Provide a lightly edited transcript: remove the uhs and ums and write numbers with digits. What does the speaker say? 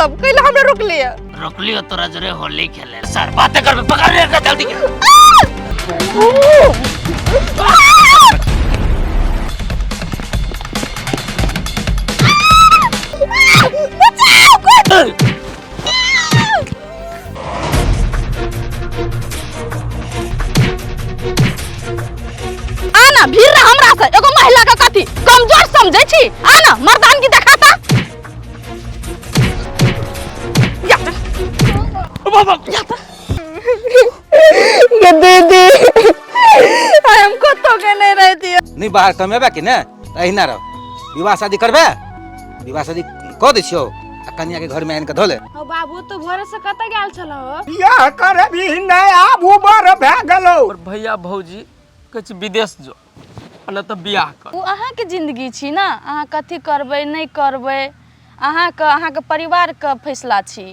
तब कैला हमरा रोक लिया रोकलियो तोरा जरे होली खेले सर बातें कर पकड़ ले जल्दी आना भीड़ रहा हमरा से एगो महिला का कथी कमजोर समझै छी आना मर्दानगी दिखाता बाबा ये दीदी हमको तो के नहीं रहती है नहीं बाहर कमेबे कि ने अहिना रह विवाह शादी करबे विवाह शादी क दै छियो आ कन्या के घर में आइन के धोले ओ बाबू तो भोरे से कत गेल छलो बियाह करे भी नहीं आबू बर भे गेलो और भैया भौजी कछ विदेश जो न त बियाह कर उ अहाँ के जिंदगी छी ना अहाँ कथी करबै नहीं करबै अहाँ के परिवार के फैसला छी